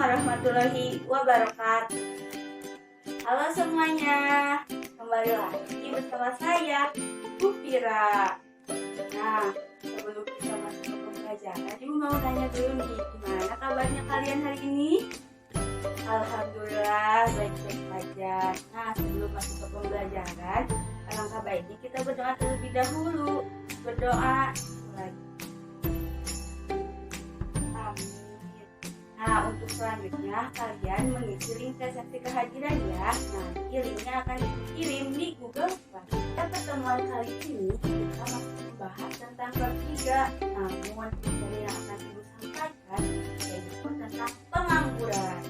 warahmatullahi wabarakatuh. Halo semuanya, kembali lagi bersama saya, Bu Fira. Nah, sebelum kita masuk ke pembelajaran, Ibu mau nanya dulu nih, gimana kabarnya kalian hari ini? Alhamdulillah, baik-baik saja. Nah, sebelum masuk ke pembelajaran, alangkah baiknya kita berdoa terlebih dahulu. Berdoa lagi. Nah, untuk selanjutnya kalian mengisi link transaksi kehadiran ya. Nanti linknya akan dikirim di Google Class. Pada pertemuan kali ini kita masih membahas tentang bab 3. Namun dari yang akan Ibu sampaikan yaitu tentang pengangguran.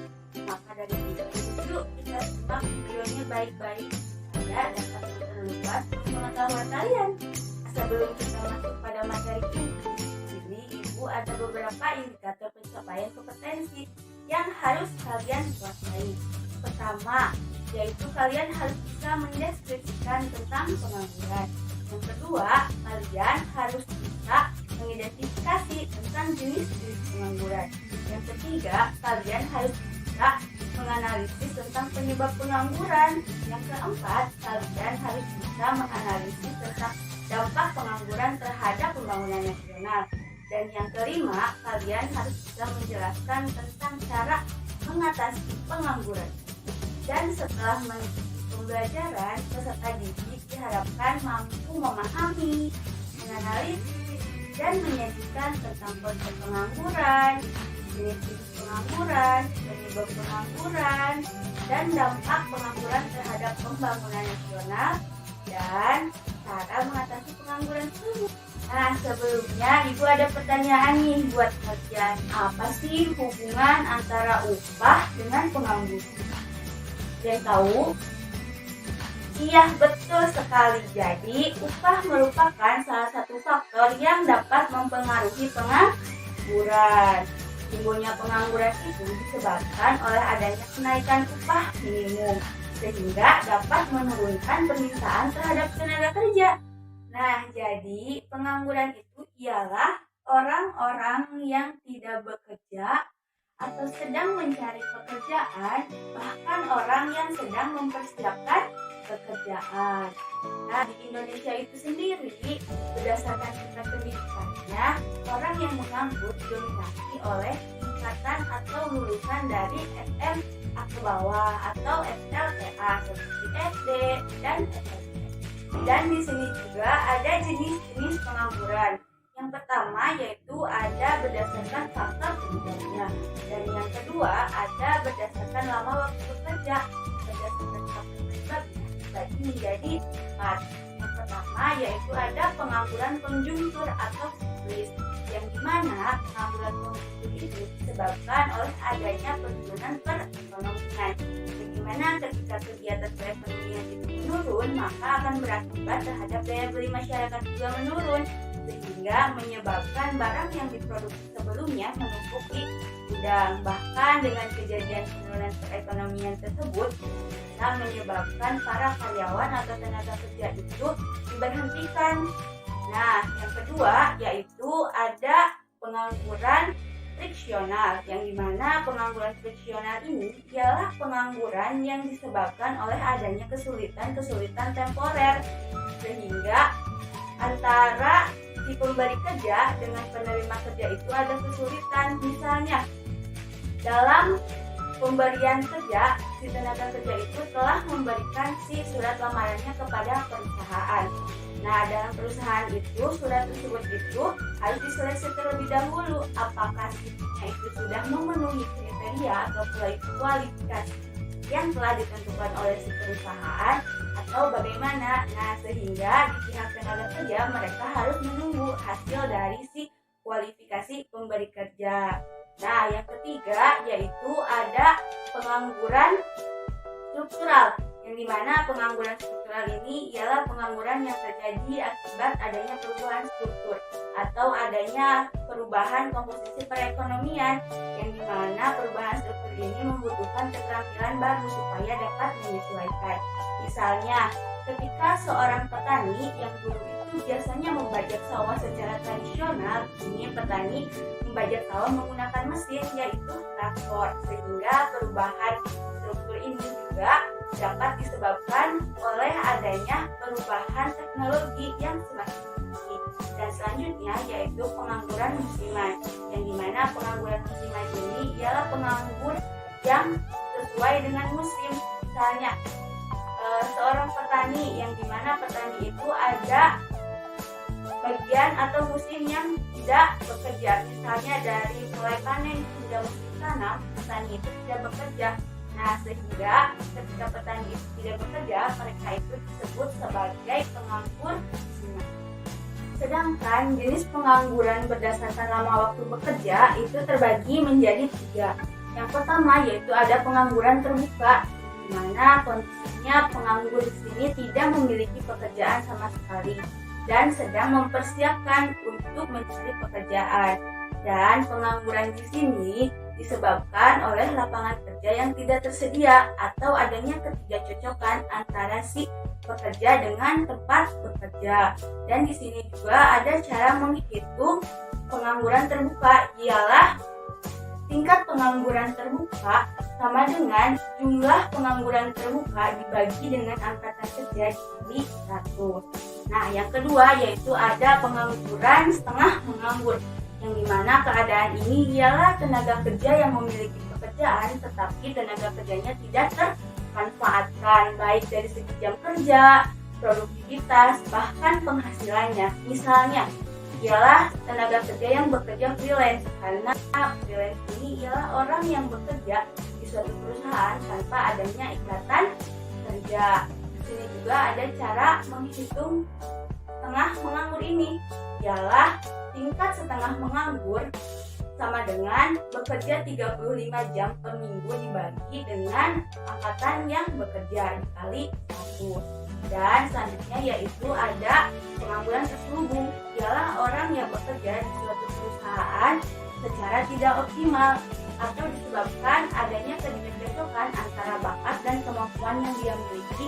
Maka dari itu yuk kita simak videonya baik-baik supaya dapat memperluas pengetahuan kalian. Sebelum kita masuk pada materi ini, Ibu ada beberapa indikator pencapaian kompetensi yang harus kalian kuasai. Pertama, yaitu kalian harus bisa mendeskripsikan tentang pengangguran. Yang kedua, kalian harus bisa mengidentifikasi tentang jenis-jenis pengangguran. Yang ketiga, kalian harus bisa menganalisis tentang penyebab pengangguran. Yang keempat, kalian harus bisa menganalisis tentang dampak pengangguran terhadap pembangunan nasional. Dan yang kelima, kalian harus bisa menjelaskan tentang cara mengatasi pengangguran. Dan setelah mengikuti pembelajaran, peserta didik diharapkan mampu memahami, menganalisis, dan menyajikan tentang konsep pengangguran, jenis-jenis pengangguran, penyebab pengangguran, dan dampak pengangguran terhadap pembangunan nasional, dan cara mengatasi pengangguran tersebut. Nah, sebelumnya Ibu ada pertanyaan nih buat kalian. Apa sih hubungan antara upah dengan pengangguran? Yang tahu? Iya, betul sekali. Jadi, upah merupakan salah satu faktor yang dapat mempengaruhi pengangguran. Timbulnya pengangguran itu disebabkan oleh adanya kenaikan upah minimum, sehingga dapat menurunkan permintaan terhadap tenaga kerja. Nah, jadi pengangguran itu ialah orang-orang yang tidak bekerja atau sedang mencari pekerjaan, bahkan orang yang sedang mempersiapkan pekerjaan. Nah, di Indonesia itu sendiri, berdasarkan tingkat pendidikannya, orang yang menganggur didominasi oleh tingkatan atau lulusan dari SMA ke bawah atau SLTA seperti SD dan SMP. Dan di sini juga ada jenis-jenis pengangguran. Yang pertama yaitu ada berdasarkan faktor penyebabnya. Dan yang kedua ada berdasarkan lama waktu bekerja. Berdasarkan faktor penyebabnya dibagi menjadi 4. Yang pertama yaitu ada pengangguran konjungtur atau siklis, yang dimana pengangguran konjungtur itu disebabkan oleh adanya penurunan perekonomian. Dimana ketika kegiatan perekonomian itu menurun, maka akan berakibat terhadap daya beli masyarakat juga menurun, sehingga menyebabkan barang yang diproduksi sebelumnya menumpuk di gudang. Bahkan dengan kejadian penurunan perekonomian tersebut bisa menyebabkan para karyawan atau tenaga kerja itu diberhentikan. Nah, yang kedua yaitu ada pengangguran friksional, yang dimana pengangguran friksional ini ialah pengangguran yang disebabkan oleh adanya kesulitan temporer, sehingga antara si pemberi kerja dengan penerima kerja itu ada kesulitan. Misalnya dalam pemberian kerja, si tenaga kerja itu telah memberikan si surat lamarannya kepada perusahaan. Nah, dalam perusahaan itu, surat tersebut itu harus diseleksi terlebih dahulu apakah sipnya itu sudah memenuhi kriteria atau kualifikasi yang telah ditentukan oleh si perusahaan atau bagaimana. Nah, sehingga di pihak tenaga kerja mereka harus menunggu hasil dari si kualifikasi pemberi kerja. Nah, yang ketiga yaitu ada pengangguran struktural, yang dimana pengangguran struktural ini ialah pengangguran yang terjadi akibat adanya perubahan struktur atau adanya perubahan komposisi perekonomian, yang dimana perubahan struktur ini membutuhkan keterampilan baru supaya dapat menyesuaikan. Misalnya, ketika seorang petani yang dulu itu biasanya membajak sawah secara tradisional, kini petani membajak sawah menggunakan mesin, yaitu traktor, sehingga perubahan struktur ini juga dapat disebabkan oleh adanya perubahan teknologi yang semakin tinggi. Dan selanjutnya yaitu pengangguran musiman, yang dimana pengangguran musiman ini ialah penganggur yang sesuai dengan musim. Misalnya seorang petani, yang dimana petani itu ada bagian atau musim yang tidak bekerja, misalnya dari mulai panen hingga musim tanam, petani itu tidak bekerja. Nah, sehingga ketika petani itu tidak bekerja, mereka itu disebut sebagai penganggur musiman. Sedangkan jenis pengangguran berdasarkan lama waktu bekerja itu terbagi menjadi 3. Yang pertama yaitu ada pengangguran terbuka, di mana kondisinya penganggur di sini tidak memiliki pekerjaan sama sekali dan sedang mempersiapkan untuk mencari pekerjaan. Dan pengangguran di sini disebabkan oleh lapangan kerja yang tidak tersedia atau adanya ketidakcocokan antara si pekerja dengan tempat bekerja. Dan di sini juga ada cara menghitung pengangguran terbuka, ialah tingkat pengangguran terbuka sama dengan jumlah pengangguran terbuka dibagi dengan angkatan kerja dikali 100. Nah, yang kedua yaitu ada pengangguran setengah menganggur, yang dimana keadaan ini ialah tenaga kerja yang memiliki pekerjaan tetapi tenaga kerjanya tidak termanfaatkan baik dari segi jam kerja, produktivitas, bahkan penghasilannya. Misalnya ialah tenaga kerja yang bekerja freelance, karena freelance ini ialah orang yang bekerja di suatu perusahaan tanpa adanya ikatan kerja. Di sini juga ada cara menghitung setengah menganggur ini, ialah tingkat setengah menganggur sama dengan bekerja 35 jam per minggu dibagi dengan angkatan yang bekerja dikali 1. Dan selanjutnya yaitu ada pengangguran terselubung, ialah orang yang bekerja di suatu perusahaan secara tidak optimal atau disebabkan adanya ketidakcocokan antara bakat dan kemampuan yang dia miliki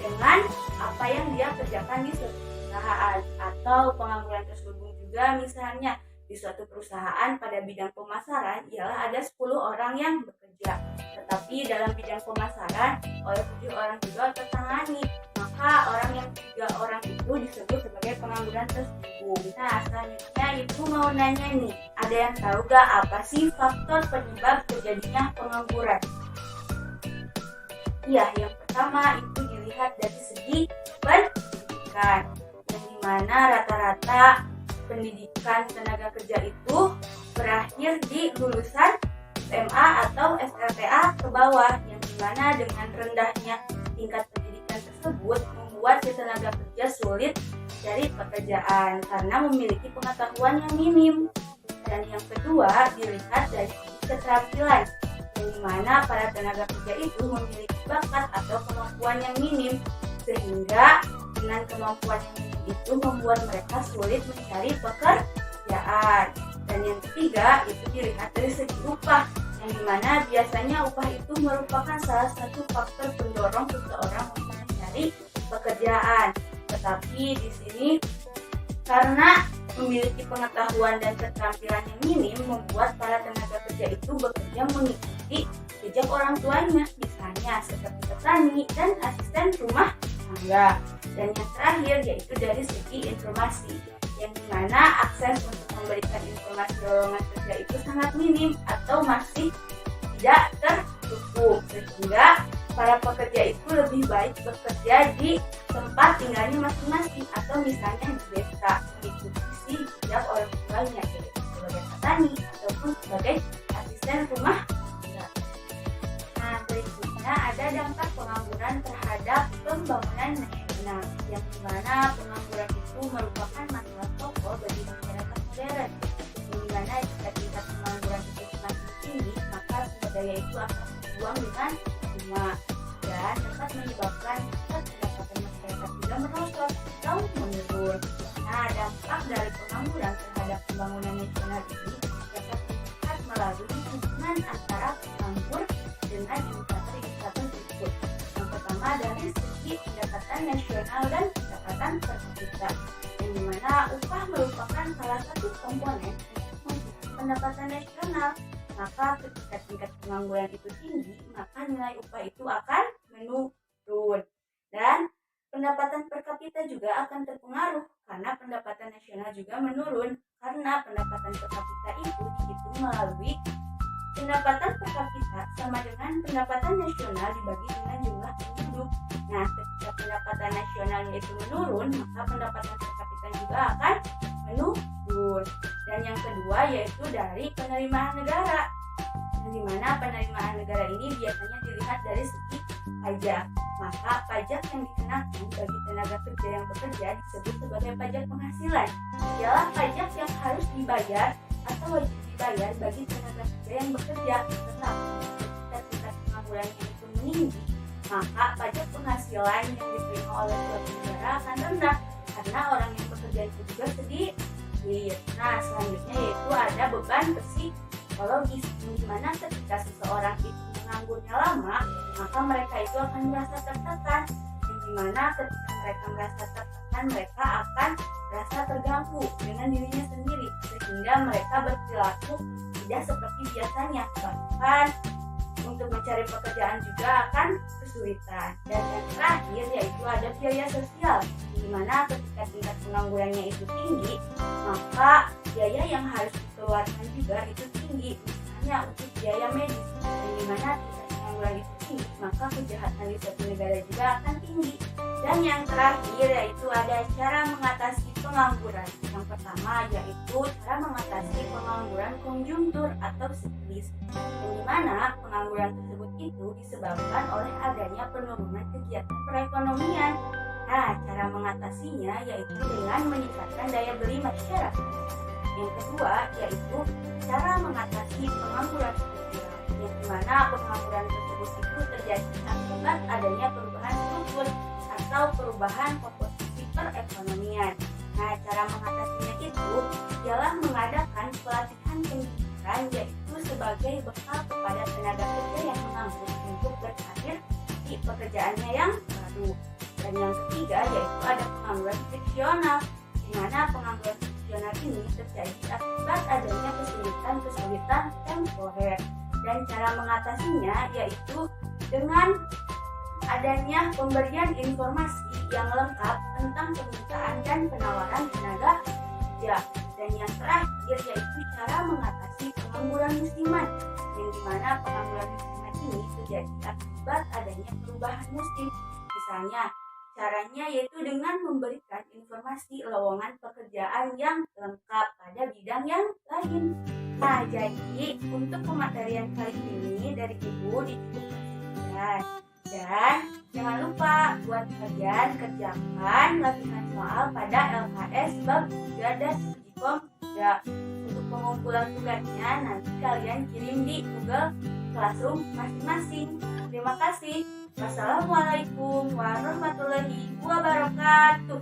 dengan apa yang dia kerjakan di suatu perusahaan. Atau pengangguran terselubung juga misalnya di suatu perusahaan pada bidang pemasaran ialah ada 10 orang yang bekerja, tetapi dalam bidang pemasaran oleh 7 orang juga tertangani, maka orang yang 3 orang itu disebut sebagai pengangguran terselubung. Nah, selanjutnya itu mau nanya nih, ada yang tahu gak apa sih faktor penyebab terjadinya pengangguran? Iya, yang pertama itu dilihat dari segi pendidikan, yang dimana rata-rata pendidikan tenaga kerja itu berakhir di lulusan SMA atau SLTA ke bawah, yang dimana dengan rendahnya tingkat pendidikan tersebut membuat si tenaga kerja sulit dari pekerjaan karena memiliki pengetahuan yang minim. Dan yang kedua dilihat dari keterampilan, yang dimana para tenaga kerja itu memiliki bakat atau kemampuan yang minim, sehingga dengan kemampuan yang minim itu membuat mereka sulit mencari pekerjaan. Dan yang ketiga itu dilihat dari segi upah, yang dimana biasanya upah itu merupakan salah satu faktor pendorong seseorang untuk mencari pekerjaan. Tetapi di sini karena memiliki pengetahuan dan keterampilan yang minim membuat para tenaga kerja itu bekerja mengikuti jejak orang tuanya, misalnya seperti petani dan asisten rumah tangga. Dan yang terakhir yaitu dari segi informasi, yang dimana akses untuk memberikan informasi lowongan kerja itu sangat minim atau masih tidak tercukup, sehingga para pekerja itu lebih baik bekerja di tempat tinggalnya masing-masing atau misalnya di desa, mengikuti setiap orang tuanya, yaitu sebagai petani ataupun sebagai asisten rumah tangga. Nah, berikutnya ada dampak pengangguran terhadap pembangunan nasional, yang dimana pengangguran itu merupakan masalah pokok bagi masyarakat modern, yang dimana jika tingkat pengangguran itu semakin tinggi, maka sumber daya itu akan dibuang dengan cuma dan dapat menyebabkan tingkat pendapatan masyarakat juga merosot atau menurun. Nah, dampak dari pengangguran terhadap pembangunan nasional ini dapat dilihat melalui hubungan antara penganggur dengan indikator-indikator berikut. Yang pertama dari segi pendapatan nasional dan pendapatan per kapita, yang dimana upah merupakan salah satu komponen untuk pendapatan nasional. Maka ketika tingkat pengangguran itu tinggi, maka nilai upah itu akan menurun. Dan pendapatan per kapita juga akan terpengaruh karena pendapatan nasional juga menurun karena pendapatan per kapita itu dihitung melalui pendapatan per kapita sama dengan pendapatan nasional dibagi dengan jumlah penduduk. Nah, ketika pendapatan nasionalnya itu menurun, maka pendapatan per kapita juga akan menurun. Dan yang kedua yaitu dari penerimaan negara, di mana penerimaan negara ini biasanya dilihat dari segi pajak. Maka pajak yang dikenakan bagi tenaga kerja yang bekerja disebut sebagai pajak penghasilan. Ialah pajak yang harus dibayar atau wajib dibayar bagi tenaga kerja yang bekerja. Tetapi ketika tingkat penganggurannya itu meninggi, maka pajak penghasilan yang diterima oleh suatu negara akan rendah karena orang yang bekerja itu juga sedikit. Nah, selanjutnya yaitu ada beban psikologis, di mana ketika seseorang itu menganggurnya lama, maka mereka itu akan merasa tertekan, yang dimana ketika mereka merasa tertekan, mereka akan merasa terganggu dengan dirinya sendiri, sehingga mereka berperilaku tidak seperti biasanya, bahkan untuk mencari pekerjaan juga akan kesulitan. Dan yang terakhir yaitu ada biaya sosial, di mana ketika tingkat penganggurannya itu tinggi, maka biaya yang harus dikeluarkan juga itu tinggi, misalnya untuk biaya medis, dan di mana tingkat pengangguran itu tinggi, maka kejahatan di suatu negara juga akan tinggi. Dan yang terakhir yaitu ada cara mengatasi pengangguran. Yang pertama yaitu cara mengatasi pengangguran konjungtur atau siklis, yang dimana pengangguran tersebut itu disebabkan oleh adanya penurunan kegiatan perekonomian. Nah, cara mengatasinya yaitu dengan meningkatkan daya beli masyarakat. Yang kedua yaitu cara mengatasi pengangguran struktural, yang dimana pengangguran tersebut itu terjadi akibat adanya perubahan struktur atau perubahan komposisi perekonomian. Nah, cara mengatasinya itu ialah mengadakan pelatihan pendidikan, yaitu sebagai bekal kepada tenaga kerja yang menganggur untuk berkarir di pekerjaannya yang baru. Dan yang ketiga yaitu ada pengangguran friksional, di mana pengangguran friksional ini terjadi akibat adanya kesulitan temporer. Dan cara mengatasinya yaitu dengan adanya pemberian informasi yang lengkap tentang permintaan dan penawaran tenaga kerja. Dan yang terakhir yaitu cara mengatasi pengangguran musiman, yang dimana pengangguran musiman ini terjadi akibat adanya perubahan musim. Misalnya, caranya yaitu dengan memberikan informasi lowongan pekerjaan yang lengkap pada bidang yang lain. Nah, jadi untuk pematerian kali ini dari Ibu dicukupkan. Dan jangan lupa buat kalian kerjakan latihan soal pada LKS bab 3 dan uji komda. Untuk pengumpulan tugasnya nanti kalian kirim di Google Classroom masing-masing. Terima kasih. Wassalamualaikum warahmatullahi wabarakatuh.